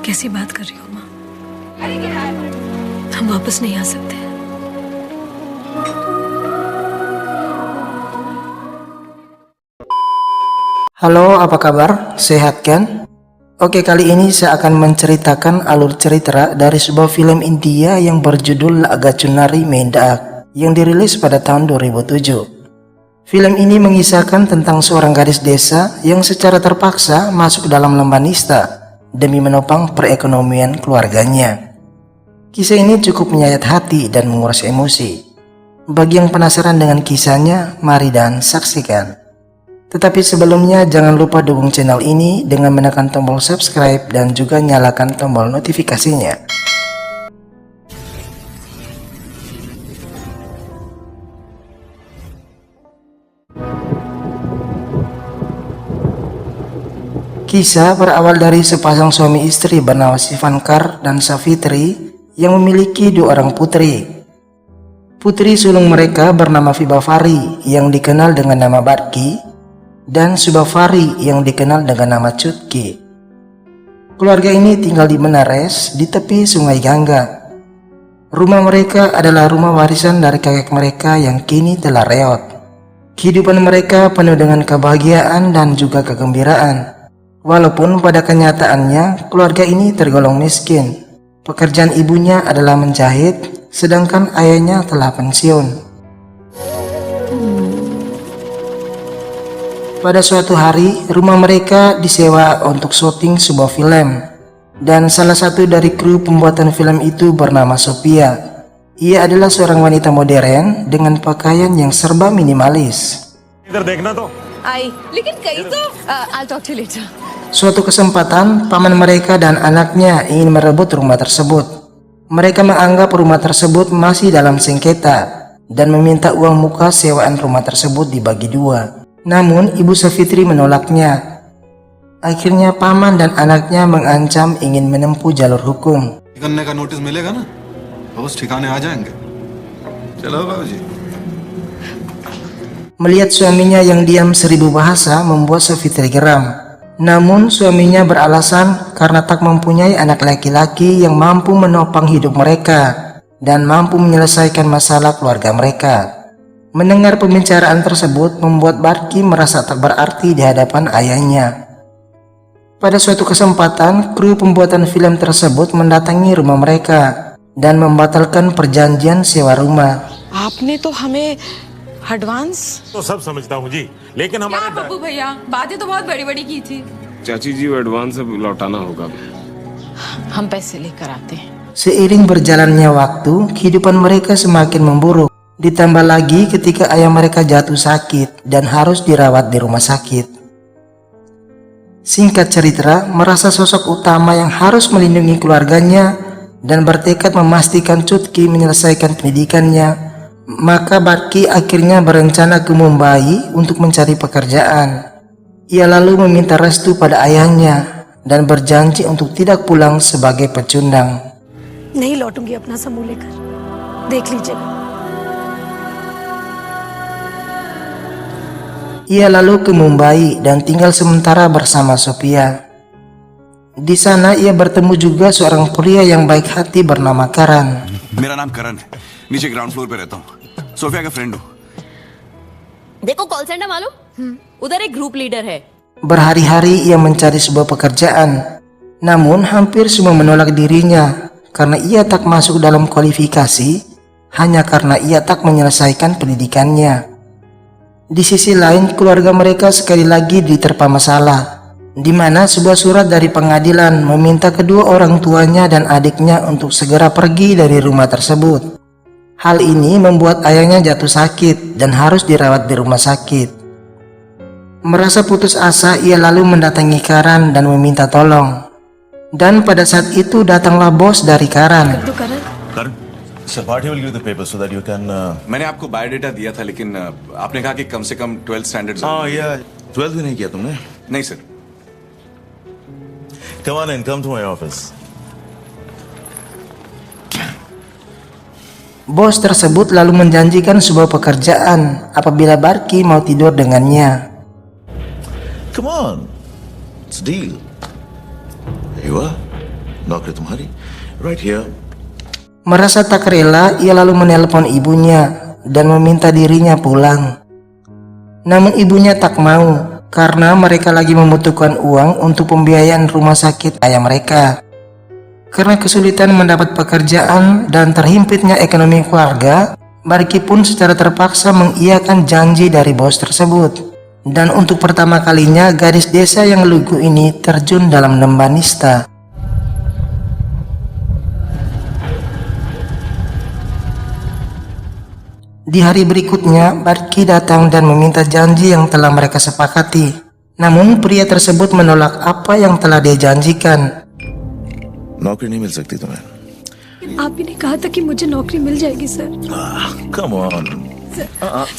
कैसी बात कर रही हो माँ? हम वापस नहीं आ सकते। Halo, apa kabar? Sehat kan? Oke, kali ini saya akan menceritakan alur cerita dari sebuah film India yang berjudul Laga Chunari Mendaak yang dirilis pada tahun 2007. Film ini mengisahkan tentang seorang gadis desa yang secara terpaksa masuk dalam lembah nista demi menopang perekonomian keluarganya. Kisah ini cukup menyayat hati dan menguras emosi. Bagi yang penasaran dengan kisahnya, mari dan saksikan. Tetapi sebelumnya jangan lupa dukung channel ini dengan menekan tombol subscribe dan juga nyalakan tombol notifikasinya. Kisah berawal dari sepasang suami istri bernama Shivankar dan Savitri yang memiliki dua orang putri. Putri sulung mereka bernama Vibhavari yang dikenal dengan nama Barki dan Subhavari yang dikenal dengan nama Chutki. Keluarga ini tinggal di Benares di tepi Sungai Gangga. Rumah mereka adalah rumah warisan dari kakek mereka yang kini telah reot. Kehidupan mereka penuh dengan kebahagiaan dan juga kegembiraan. Walaupun pada kenyataannya keluarga ini tergolong miskin. Pekerjaan ibunya adalah menjahit, sedangkan ayahnya telah pensiun. Pada suatu hari, rumah mereka disewa untuk syuting sebuah film. Dan salah satu dari kru pembuatan film itu bernama Sophia. Ia adalah seorang wanita modern dengan pakaian yang serba minimalis. I'll talk to you later. Suatu kesempatan, paman mereka dan anaknya ingin merebut rumah tersebut. Mereka menganggap rumah tersebut masih dalam sengketa dan meminta uang muka sewaan rumah tersebut dibagi dua. Namun, Ibu Savitri menolaknya. Akhirnya, paman dan anaknya mengancam ingin menempuh jalur hukum. Melihat suaminya yang diam seribu bahasa membuat Savitri geram. Namun suaminya beralasan karena tak mempunyai anak laki-laki yang mampu menopang hidup mereka dan mampu menyelesaikan masalah keluarga mereka. Mendengar pembicaraan tersebut membuat Barki merasa tak berarti di hadapan ayahnya. Pada suatu kesempatan, kru pembuatan film tersebut mendatangi rumah mereka dan membatalkan perjanjian sewa rumah. आपने तो हमें एडवांस तो सब समझता हूँ जी, लेकिन हमारे बब्बू भैया बातें तो बहुत बड़ी बड़ी की थी। चाची जी वो एडवांस अब लौटाना होगा। हम पैसे लेकर आते हैं। Seiring berjalannya waktu, kehidupan mereka semakin memburuk. Ditambah lagi ketika ayah mereka jatuh sakit dan harus dirawat di rumah sakit. Singkat cerita, merasa sosok utama yang harus melindungi keluarganya dan bertekad memastikan Chutki menyelesaikan pendidikannya, maka Barki akhirnya berencana ke Mumbai untuk mencari pekerjaan. Ia lalu meminta restu pada ayahnya dan berjanji untuk tidak pulang sebagai pecundang. नहीं लौटूंगी अपना समूह लेकर, देख लीजिएगा। Ia lalu ke Mumbai dan tinggal sementara bersama Sophia. Di sana ia bertemu juga seorang pria yang baik hati bernama Karan. मेरा नाम करण है, नीचे ग्राउंड फ्लोर पे रहता हूँ, सोफिया का फ्रेंड हूँ। देखो कॉल सेंटर मालूम, उधर एक ग्रुप लीडर है। Berhari-hari ia mencari sebuah pekerjaan, namun hampir semua menolak dirinya karena ia tak masuk dalam kualifikasi hanya karena ia tak menyelesaikan pendidikannya. Di sisi lain, keluarga mereka sekali lagi diterpa masalah, di mana sebuah surat dari pengadilan meminta kedua orang tuanya dan adiknya untuk segera pergi dari rumah tersebut. Hal ini membuat ayahnya jatuh sakit dan harus dirawat di rumah sakit. Merasa putus asa, ia lalu mendatangi Karan dan meminta tolong. Dan pada saat itu datanglah bos dari Karan. Sir, party will give you the paper so that you can. मैंने आपको बायोडेटा दिया था, लेकिन आपने कहा कि कम से कम 12 standards. Oh yeah, 12th भी नहीं किया तुमने? नहीं sir. Come on in, come to my office. Bos tersebut lalu menjanjikan sebuah pekerjaan apabila Barki mau tidur dengannya. Come on, it's a deal. Here you are. नौकरी तुम्हारी. Right here. Merasa tak rela, ia lalu menelpon ibunya dan meminta dirinya pulang. Namun ibunya tak mau karena mereka lagi membutuhkan uang untuk pembiayaan rumah sakit ayah mereka. Karena kesulitan mendapat pekerjaan dan terhimpitnya ekonomi keluarga, Barki pun secara terpaksa mengiyakan janji dari bos tersebut. Dan untuk pertama kalinya gadis desa yang lugu ini terjun dalam lembah nista. Di hari berikutnya, Barki datang dan meminta janji yang telah mereka sepakati. Namun pria tersebut menolak apa yang telah dia janjikan. नौकरी नहीं मिल सकती तुम्हें. आप ही ने कहा था कि मुझे नौकरी मिल जाएगी सर. Come on.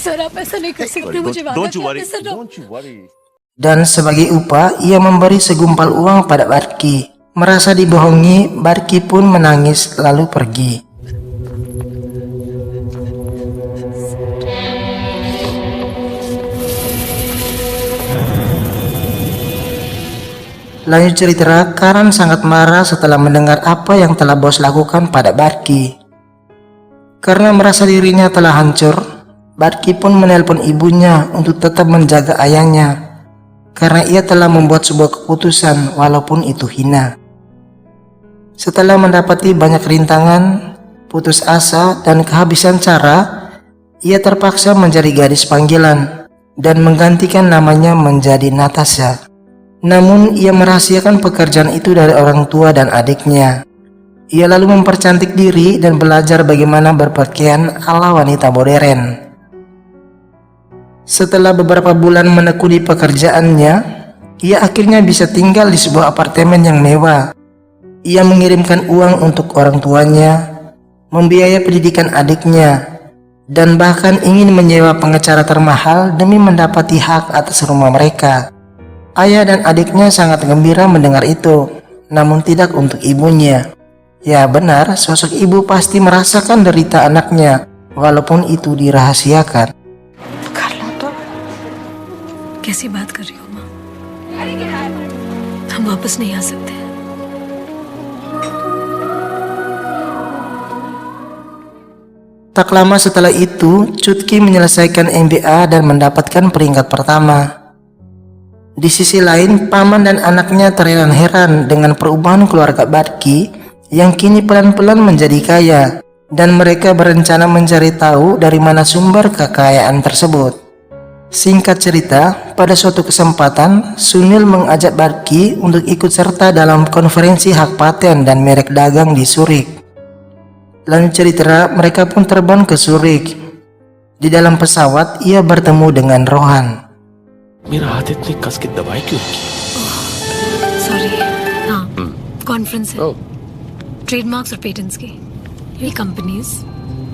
सर आप ऐसा नहीं कर सकते, मुझे वादा Don't you किया worry. था, sir. Don't you worry. Dan sebagai upah, ia memberi segumpal uang pada Barki. Merasa dibohongi, Barki pun menangis lalu pergi. Lanjut cerita, Karan sangat marah setelah mendengar apa yang telah bos lakukan pada Barki. Karena merasa dirinya telah hancur, Barki pun menelpon ibunya untuk tetap menjaga ayahnya. Karena ia telah membuat sebuah keputusan walaupun itu hina. Setelah mendapati banyak rintangan, putus asa, dan kehabisan cara, ia terpaksa menjadi gadis panggilan dan menggantikan namanya menjadi Natasha. Namun ia merahasiakan pekerjaan itu dari orang tua dan adiknya. Ia lalu mempercantik diri dan belajar bagaimana berpakaian ala wanita modern. Setelah beberapa bulan menekuni pekerjaannya, ia akhirnya bisa tinggal di sebuah apartemen yang mewah. Ia mengirimkan uang untuk orang tuanya, membiayai pendidikan adiknya, dan bahkan ingin menyewa pengacara termahal demi mendapati hak atas rumah mereka. Ayah dan adiknya sangat gembira mendengar itu, namun tidak untuk ibunya. Ya benar, sosok ibu pasti merasakan derita anaknya, walaupun itu dirahasiakan. कैसी बात कर रही हो माँ? हम वापस नहीं आ सकते. Tak lama setelah itu, Chutki menyelesaikan MBA dan mendapatkan peringkat pertama. Di sisi lain, paman dan anaknya terheran-heran dengan perubahan keluarga Barki yang kini pelan-pelan menjadi kaya, dan mereka berencana mencari tahu dari mana sumber kekayaan tersebut. Singkat cerita, pada suatu kesempatan, Sunil mengajak Barki untuk ikut serta dalam konferensi hak paten dan merek dagang di Zurich. Lanjut cerita, mereka pun terbang ke Zurich. Di dalam pesawat, ia bertemu dengan Rohan. Sorry. हाँ, कॉन्फ्रेंस है. ट्रेडमार्क्स और पेटेंट्स की. ये कंपनीज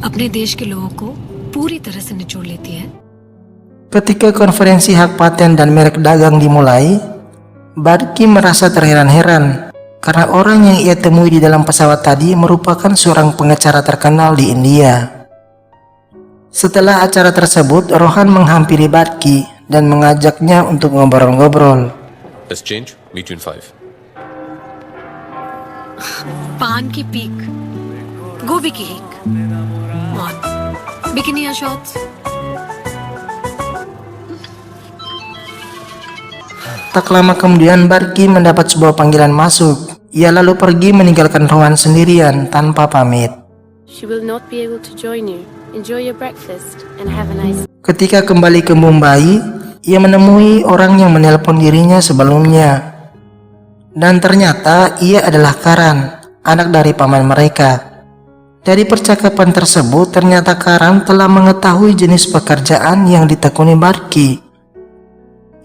अपने देश के लोगों को पूरी तरह से निचोड़ लेती है. Ketika konferensi hak paten dan merek dagang dimulai, Barki merasa terheran-heran karena orang yang ia temui di dalam pesawat tadi merupakan seorang pengacara terkenal di India. Setelah acara tersebut, Rohan menghampiri Barki dan mengajaknya untuk ngobrol-ngobrol. Let's change. Meet you in 5. पान की पीक, गोभी की हिक, मौत, bikini shots. Tak lama kemudian Barki mendapat sebuah panggilan masuk. Ia lalu pergi meninggalkan Rohan sendirian tanpa pamit. She will not be able to join you. Enjoy your breakfast and have a nice. Ketika kembali ke Mumbai, ia menemui orang yang menelpon dirinya sebelumnya. Dan ternyata ia adalah Karan, anak dari paman mereka. Dari percakapan tersebut, ternyata Karan telah mengetahui jenis pekerjaan yang ditekuni Barki.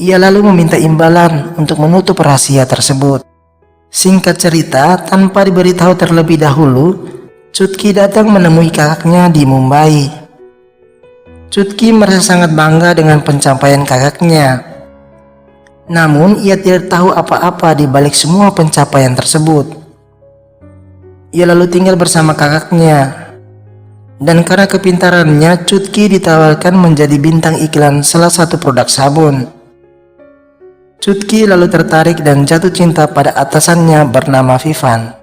Ia lalu meminta imbalan untuk menutup rahasia tersebut. Singkat cerita, tanpa diberitahu terlebih dahulu, Chutki datang menemui kakaknya di Mumbai. Chutki merasa sangat bangga dengan pencapaian kakaknya. Namun, ia tidak tahu apa-apa di balik semua pencapaian tersebut. Ia lalu tinggal bersama kakaknya. Dan karena kepintarannya, Chutki ditawarkan menjadi bintang iklan salah satu produk sabun. Chutki lalu tertarik dan jatuh cinta pada atasannya bernama Vivan.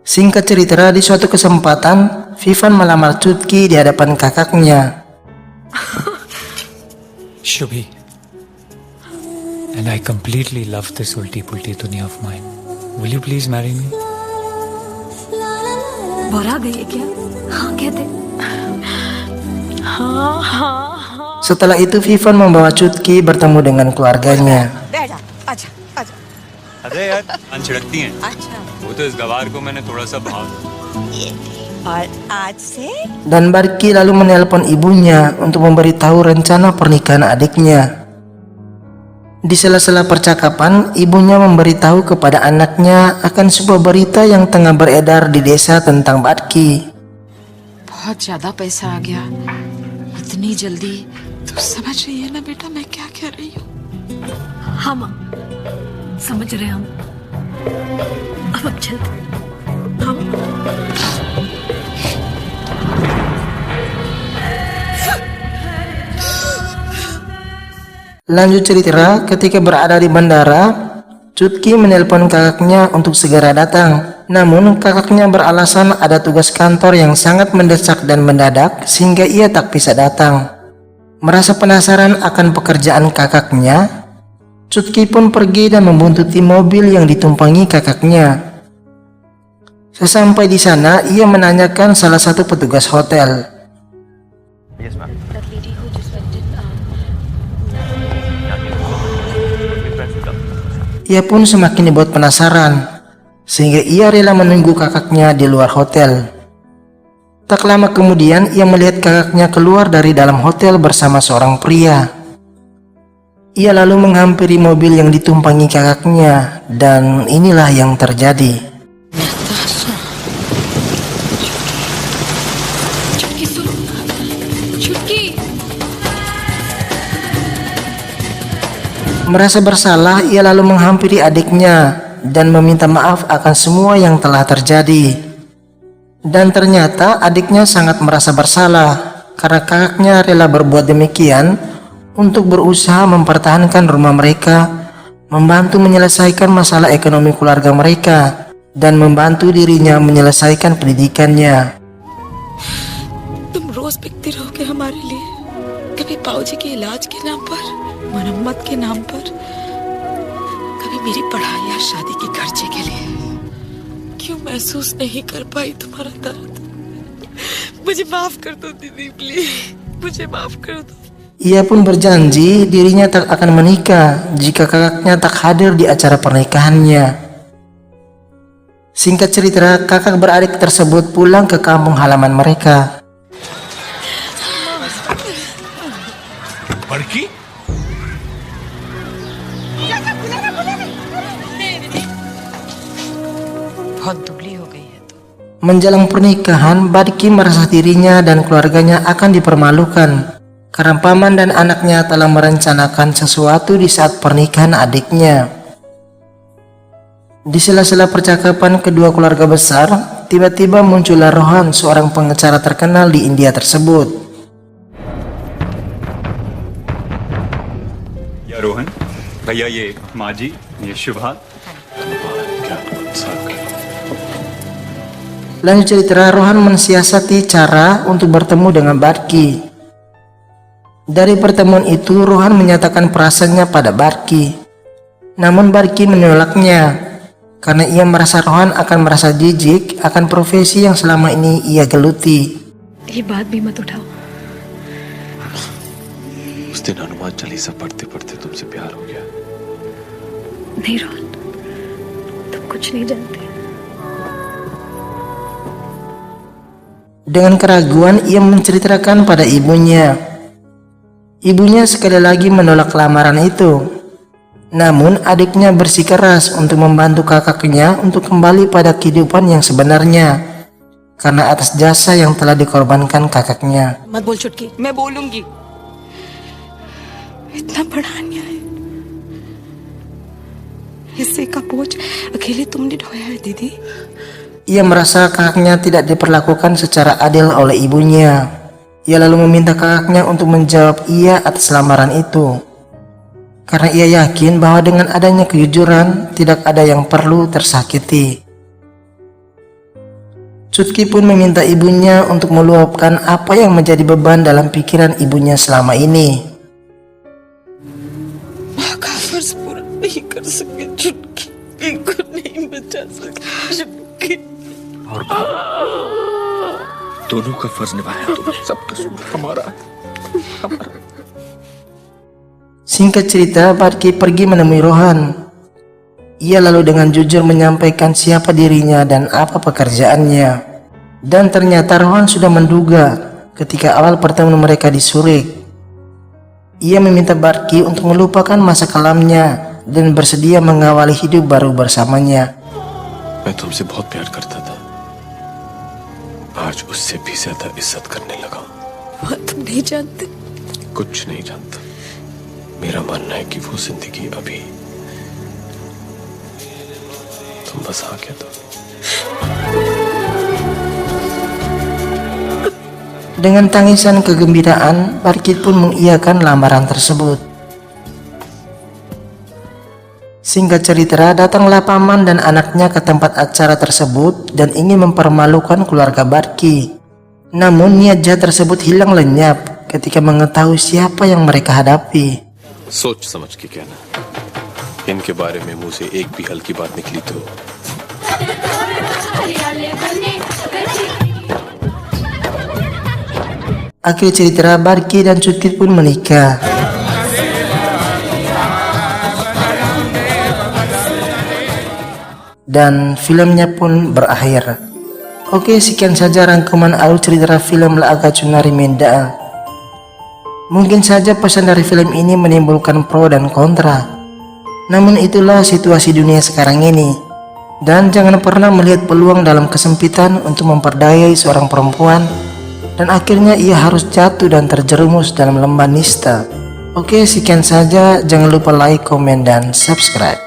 Singkat cerita, di suatu kesempatan, Vivan melamar Chutki di hadapan kakaknya. Shubhi, and I completely love this ulti-pulti dunya of mine. Will you please marry me? बौरा गई है क्या? हाँ कहते। Setelah itu Vivan membawa Chutki bertemu dengan keluarganya. अरे यार छिड़कती हैं। अच्छा। वो तो इस गवार को मैंने थोड़ा सा भाव। Dan Barki lalu menelpon ibunya untuk memberitahu rencana pernikahan adiknya. Di sela-sela percakapan, ibunya memberitahu kepada anaknya akan sebuah berita yang tengah beredar di desa tentang Barki. बहुत ज्यादा पैसा आ गया इतनी जल्दी तो समझ रही है ना बेटा मैं क्या कह रही हूँ हाँ माँ, समझ रहे हैं हम। अब चलते हम। Lanjut cerita, ketika berada di bandara, Chutki menelpon kakaknya untuk segera datang. Namun kakaknya beralasan ada tugas kantor yang sangat mendesak dan mendadak sehingga ia tak bisa datang. Merasa penasaran akan pekerjaan kakaknya, Chutki pun pergi dan membuntuti mobil yang ditumpangi kakaknya. Sesampai di sana, ia menanyakan salah satu petugas hotel. Ia pun semakin dibuat penasaran, sehingga ia rela menunggu kakaknya di luar hotel. Tak lama kemudian, ia melihat kakaknya keluar dari dalam hotel bersama seorang pria. Ia lalu menghampiri mobil yang ditumpangi kakaknya, dan inilah yang terjadi. Merasa bersalah, ia lalu menghampiri adiknya dan meminta maaf akan semua yang telah terjadi. Dan ternyata adiknya sangat merasa bersalah karena kakaknya rela berbuat demikian untuk berusaha mempertahankan rumah mereka, membantu menyelesaikan masalah ekonomi keluarga mereka, dan membantu dirinya menyelesaikan pendidikannya. तुम रोज बिकती रहोगे हमारे लिए कभी पाऊजी के इलाज के नाम पर मरम्मत के नाम पर कभी मेरी पढ़ाई या शादी के खर्चे के लिए क्यों महसूस नहीं कर पाई तुम्हारा दर्द मुझे माफ कर दो दीदी प्लीज मुझे माफ कर दो. Ia pun berjanji dirinya tak akan menikah jika kakaknya tak hadir di acara pernikahannya. Singkat cerita, kakak beradik tersebut pulang ke kampung halaman mereka. Barki? बहुत दुबली हो गई है तो Menjelang pernikahan, Barki merasa dirinya dan keluarganya akan dipermalukan karena paman dan anaknya telah merencanakan sesuatu di saat pernikahan adiknya. Di sela-sela percakapan kedua keluarga besar, tiba-tiba muncullah Rohan, seorang pengacara terkenal di India tersebut. या रोहन भैया ये माजी ये शुभा Lanjut cerita, Rohan mensiasati cara untuk bertemu dengan Barki. Dari pertemuan itu, Rohan menyatakan perasaannya pada Barki. Namun Barki menolaknya karena ia merasa Rohan akan merasa jijik akan profesi yang selama ini ia geluti. ये बात भी मत उठाओ। उस दिन हनुमान चालीसा पढ़ते पढ़ते तुमसे प्यार हो गया। नहीं रोहन, तुम कुछ नहीं जानते। Dengan keraguan, ia menceritakan pada ibunya. Ibunya sekali lagi menolak lamaran itu. Namun adiknya bersikeras untuk membantu kakaknya untuk kembali pada kehidupan yang sebenarnya karena atas jasa yang telah dikorbankan kakaknya. मत बोल चुटकी मैं बोलूंगी इतना बड़ा अन्याय हिस्से का बोझ अकेले तुमने ढोया है दीदी. Ia merasa kakaknya tidak diperlakukan secara adil oleh ibunya. Ia lalu meminta kakaknya untuk menjawab iya atas lamaran itu. Karena ia yakin bahwa dengan adanya kejujuran, tidak ada yang perlu tersakiti. Sutki pun meminta ibunya untuk meluapkan apa yang menjadi beban dalam pikiran ibunya selama ini. माँ का फर्ज पूरा नहीं कर सके चुटकी, इनको नहीं बचा सके चुटकी। और दोनों का फर्ज निभाया तुमने, सब कसूर हमारा है। Singkat cerita, Barki pergi menemui Rohan. Ia lalu dengan jujur menyampaikan siapa dirinya dan apa pekerjaannya. Dan ternyata Rohan sudah menduga ketika awal pertemuan mereka di Zurich. Ia meminta Barki untuk melupakan masa kelamnya dan bersedia mengawali hidup baru bersamanya. मैं तुमसे बहुत प्यार करता था, आज उससे भी ज्यादा इज्जत करने लगा। वो तुम नहीं जानते। कुछ नहीं जानता। मेरा मानना है कि वो जिंदगी अभी तुम बस आ गया तो। Dengan tangisan kegembiraan, Barkit pun mengiyakan lamaran tersebut. Singkat cerita, datanglah paman dan anaknya ke tempat acara tersebut dan ingin mempermalukan keluarga Barki. Namun niat jahat tersebut hilang lenyap ketika mengetahui siapa yang mereka hadapi. सोच समझ के कहना, इनके बारे में मुंह से एक भी हल्की बात निकली तो Akhir cerita, Barki dan Sutki pun menikah. Dan filmnya pun berakhir. Oke, sekian saja rangkuman alur cerita film Laaga Cunari Menda. Mungkin saja pesan dari film ini menimbulkan pro dan kontra. Namun itulah situasi dunia sekarang ini. Dan jangan pernah melihat peluang dalam kesempitan untuk memperdayai seorang perempuan. Dan akhirnya ia harus jatuh dan terjerumus dalam lembah nista. Oke, sekian saja. Jangan lupa like, komen, dan subscribe.